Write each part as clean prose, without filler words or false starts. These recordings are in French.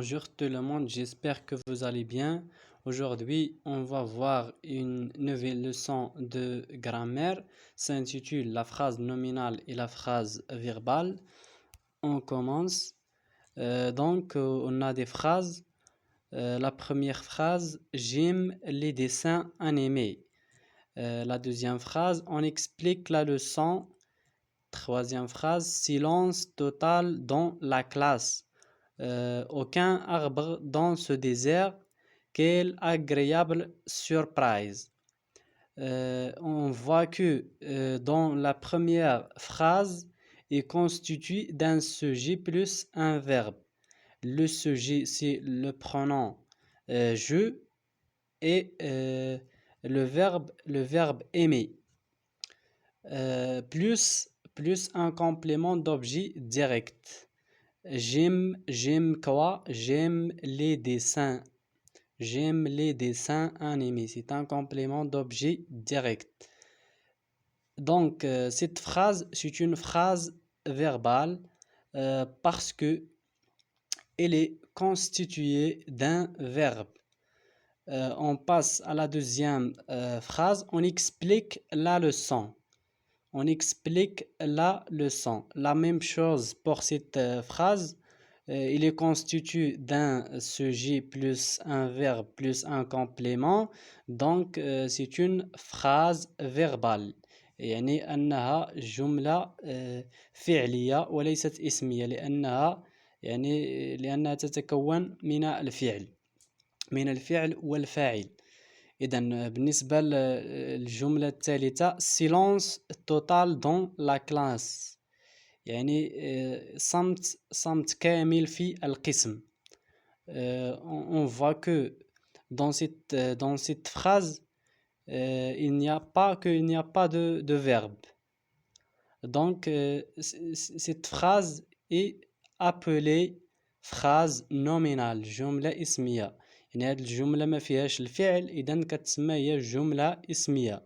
Bonjour tout le monde, j'espère que vous allez bien. Aujourd'hui, on va voir une nouvelle leçon de grammaire. S'intitule la phrase nominale et la phrase verbale. On commence. On a des phrases. La première phrase, j'aime les dessins animés. La deuxième phrase, on explique la leçon. Troisième phrase, silence total dans la classe. Aucun arbre dans ce désert, quelle agréable surprise. On voit que dans la première phrase, il constitue d'un sujet plus un verbe. Le sujet, c'est le pronom je et le verbe aimer. Plus un complément d'objet direct. J'aime quoi? J'aime les dessins. J'aime les dessins animés. C'est un complément d'objet direct. Donc, cette phrase, c'est une phrase verbale parce que elle est constituée d'un verbe. On passe à la deuxième phrase. On explique la leçon. On explique la leçon. La même chose pour cette phrase. Il est constitué d'un sujet plus un verbe plus un complément. Donc, c'est une phrase verbale. يعني أنها جملة فعلية وليست اسمية لأنها تتكون من الفعل والفاعل. إذن بالنسبة للجملة الثالثة silence total dans la classe يعني صمت كامل في القسم. On voit que dans cette phrase il n'y a pas de verbe. Donc cette phrase est appelée phrase nominale جملة اسمية. يعني هاد الجملة ما فيهاش الفعل إذن كتسمى هي جملة اسمية.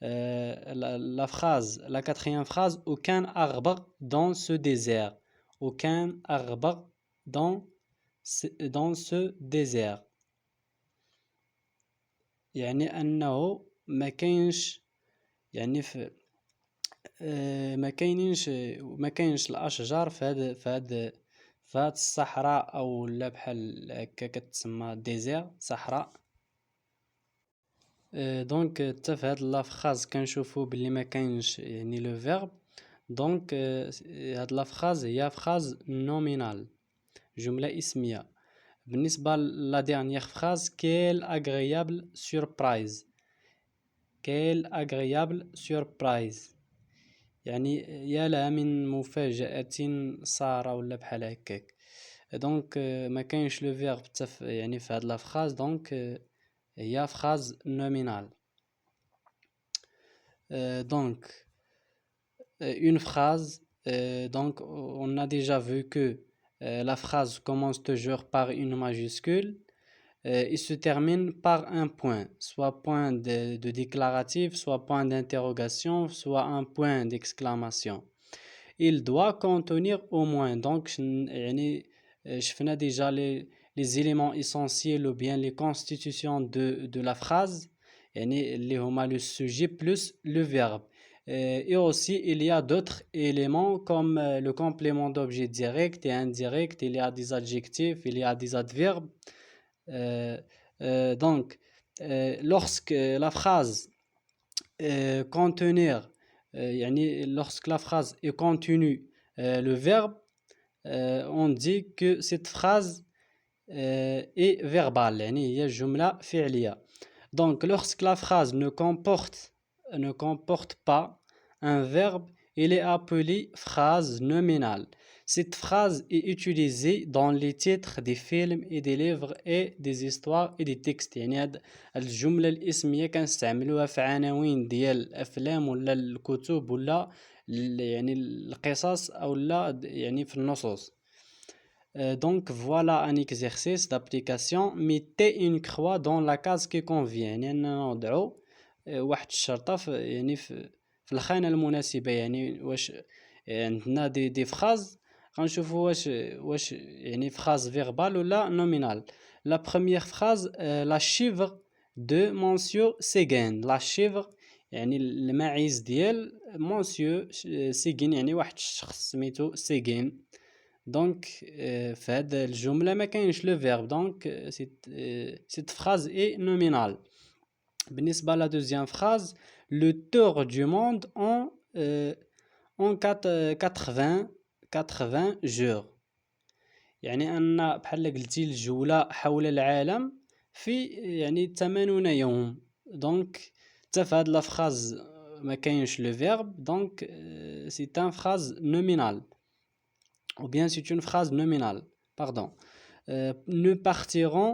La quatrième phrase, aucun arbre dans ce désert. Aucun arbre dans ce désert. يعني أنه ما كاينش الأشجار في هاد الصحراء أو لا بحال هكا كتسمى ديزير صحراء. دونك حتى في هاد لا فراز كنشوفو بلي ما كاينش يعني لو فيرب. دونك هاد لا فراز هي فراز نومينال جملة اسمية. بالنسبة لا ديرنيير فراز كيل اغريابل سوربرايز. كيل اغريابل سوربرايز يعني يا لها من مفاجأة سارة ولا بحال هكاك. دونك ما كاينش لو فيرب يعني في هاد لا فراز. دونك هي phrase nominale. Donc, une phrase, donc on a déjà vu que la phrase commence toujours par une majuscule et se termine par un point, soit point de déclaratif, soit point d'interrogation, soit un point d'exclamation. Il doit contenir au moins, donc يعني شفنا déjà les éléments essentiels ou bien les constitutions de la phrase يعني اللي هما le sujet plus le verbe. Et aussi il y a d'autres éléments comme le complément d'objet direct et indirect. Il y a des adjectifs, il y a des adverbes. Donc lorsque la phrase contenir يعني lorsque la phrase est contenue le verbe, on dit que cette phrase est verbale يعني هي جملة فعلية. Donc lorsque la phrase ne comporte pas un verbe, il est appelé phrase nominale. Cette phrase est utilisée dans les titres des films et des livres et des histoires et des textes. يعني هاد الجملة الاسمية كنستعملوها في عناوين ديال الأفلام ولا الكتب ولا يعني القصص أو لا يعني في النصوص. Donc voilà un exercice d'application. Mettez une croix dans la case qui convient. يعني أننا نوضعوا واحد الشرطة يعني في الخانة المناسبة. يعني واش عندنا دي فراز غنشوفوا واش يعني phrase verbale ولا nominal. La première phrase, la chèvre de monsieur Séguin. La chèvre يعني الماعز ديال monsieur Séguin يعني واحد الشخص سميتو سيغين. دونك في هاد الجملة ما كاينش لو فيرب، دونك cette phrase est nominale. بالنسبة لا deuxième phrase, le tour du monde en 80 jours. يعني أن بحال قلتي الجولة حول العالم في يعني 80 يوم. دونك حتى في هاد لا phrase ما كاينش لو فيرب، دونك c'est un phrase nominale. Ou bien c'est une phrase nominale. Pardon. Nous partirons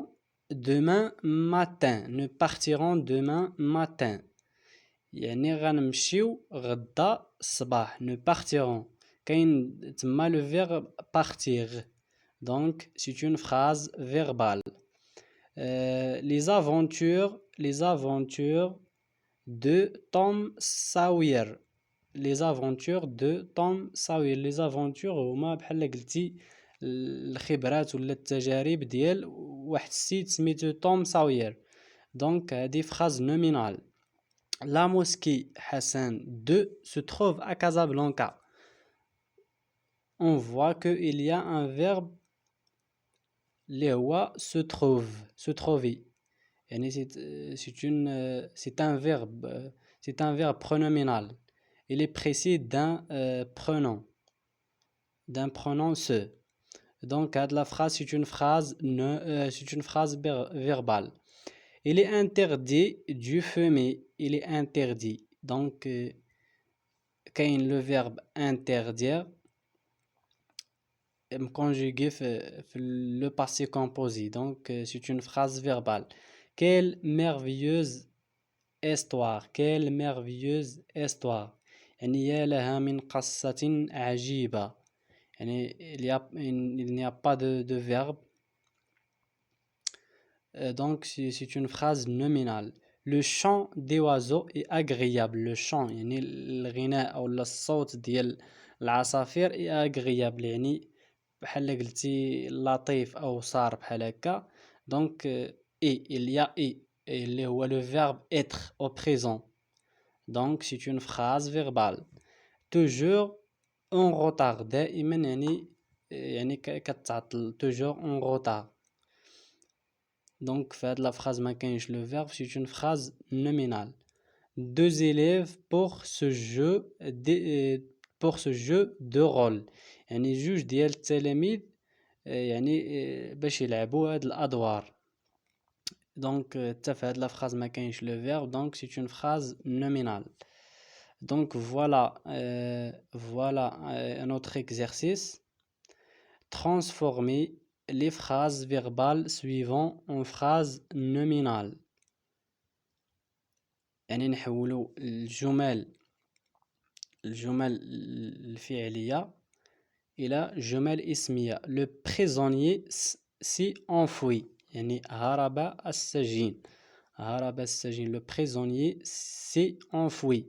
demain matin. Nous partirons demain matin. يعني غنمشيو غدا الصباح. Nous partirons. كاين تما le verbe partir. Donc c'est une phrase verbale. Les aventures de Tom Sawyer. Les aventures de Tom Sawyer. Les aventures هما بحال قلتي الخبرات ولا التجارب ديال واحد السيد سميتو توم ساوير. دونك هذه phrase nominale. La mosquée Hassan II se trouve à Casablanca. On voit qu'il y a un verbe اللي هو se trouve, se trouver. يعني c'est un verbe pronominal. Il est précédé d'un pronom se. Donc la phrase c'est une phrase verbale. Il est interdit de fumer. Il est interdit. Donc كاين le verbe interdire conjugué في le passé composé. Donc c'est une phrase verbale. Quelle merveilleuse histoire. Quelle merveilleuse histoire. يعني يا لها من قصة عجيبة. يعني il n'y a pas de verbe. Donc c'est une phrase nominale. Le chant des oiseaux est agréable. Le chant يعني الغناء أو الصوت ديال العصافير est agréable. يعني بحال قلتي لطيف أو صار بحال هكا. Donc il y a اللي هو le verbe être au présent. Donc c'est une phrase verbale. Toujours en retard. دائما يعني كتعطل. Toujours en retard. Donc في هاد la phrase ما كاينش le verbe, c'est une phrase nominale. Deux élèves pour ce jeu de rôle. يعني جوج ديال التلاميذ يعني باش يلعبوا هاد الأدوار. Donc حتى في هاد la phrase ما كاينش le verbe, donc c'est une phrase nominale. Donc voilà un autre exercice. Transformer les phrases verbales suivantes en phrases nominales. يعني نحولوا الجمل الفعلية إلى جمل اسمية. Le prisonnier s'est enfui. يعني هرب السجين. Le prisonnier s'est enfui.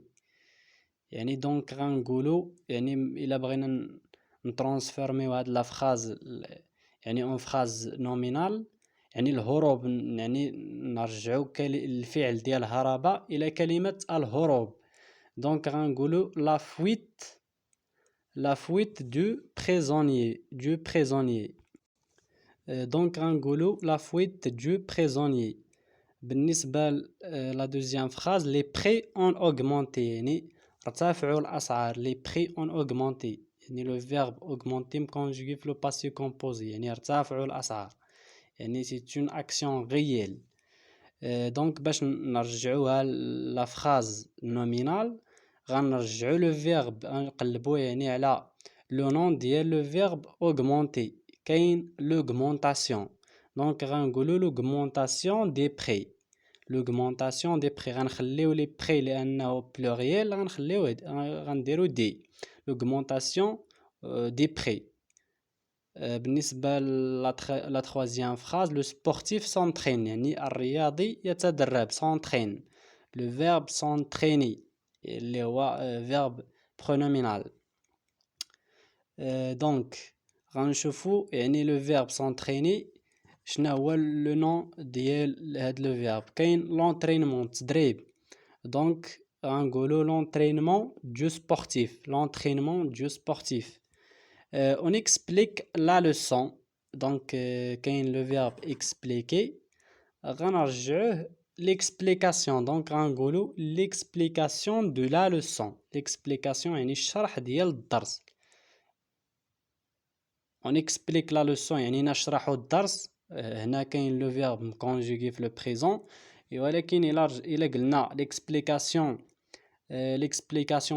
يعني دونك غنقولوا يعني إلا بغينا نترانسفورميو هاد لا فراز يعني اون فراز نومينال. يعني الهروب يعني نرجعوا الفعل ديال هرب الى كلمه الهروب. دونك غنقولوا la fuite du prisonnier. دونك غنقولوا la fuite du prisonnier. بالنسبه لا دوزيام فراز les prix ont augmenté يعني ارتفعوا الاسعار. les prix ont augmenté يعني le verbe augmenter conjugué في le passé composé يعني ارتفعوا الاسعار. يعني c'est une action réelle. دونك باش نرجعوها لا فراز نومينال غنرجعوا لو فيرب نقلبوه يعني على لو نون ديال لو فيرب augmenter. كاين l'augmentation. دونك غنقولوا l'augmentation des prix. l'augmentation des prix غنخليو لي بري لانه بلوريال غنديرو دي. l'augmentation des prix. بالنسبة لا troisième phrase, le sportif s'entraîne يعني الرياضي يتدرب. s'entraîne. le verbe s'entraîner اللي هو verbe pronominal. Donc غنشوفو يعني le verbe s'entraîner شنو هو le nom ديال هاد le verbe. كاين l'entraînement تدريب دونك غنقولو l'entraînement du sportif. On explique la leçon donc كاين le verbe expliquer غنرجعوه l'explication donc غنقولو l'explication de la leçon. l'explication يعني الشرح ديال الدرس. on explique la leçon يعني نشرحو الدرس. هنا كاين le verbe conjugué في le présent ولكن إلا قلنا l'explication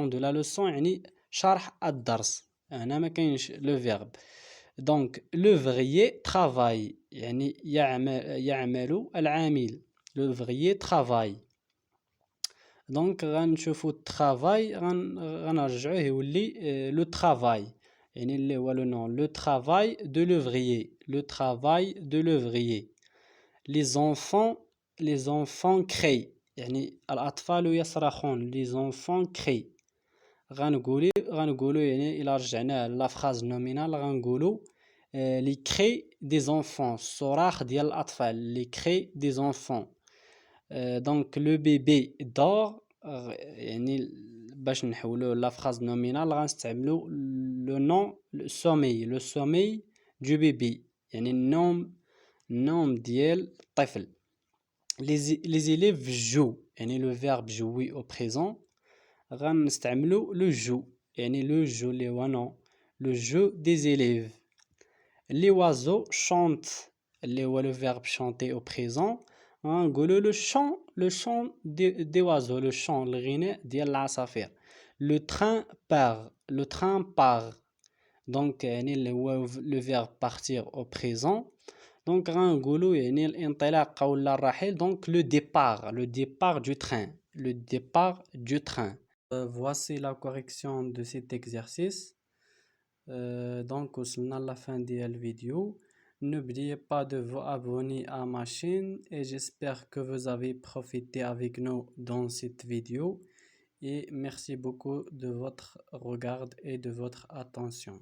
de la leçon يعني شرح الدرس. هنا ما كاينش le verbe. donc l'ouvrier travaille يعني يعمل العامل. l'ouvrier travaille. donc غنشوفو travail غنرجعوه يولي le travail يعني اللي هو le nom le travail de l'ouvrier. le travail de l'ouvrier. les enfants crient يعني الأطفال يصرخون. les enfants crient. غنقولو يعني إلا رجعنا لا phrase nominale غنقولو les cris des enfants الصراخ ديال الأطفال. les cris des enfants. donc le bébé dort يعني باش نحولو لا phrase nominale غنستعملو le nom le sommeil du bébé يعني النوم ديال الطفل. les élèves jouent يعني le verbe jouer au présent غنستعملو le joue يعني le jeu اللي هو نو le jeu des élèves. les oiseaux chantent اللي هو le verbe chanter au présent غنقولو le chant des oiseaux le chant الغناء ديال العصافير. le train part donc يعني اللي هو le verbe partir au présent donc غنقولو يعني الانطلاق ولا الرحيل donc le départ du train. Voici la correction de cet exercice. Donc وصلنا la fin de la vidéo. N'oubliez pas de vous abonner à ma chaîne et j'espère que vous avez profité avec nous dans cette vidéo et merci beaucoup de votre regard et de votre attention.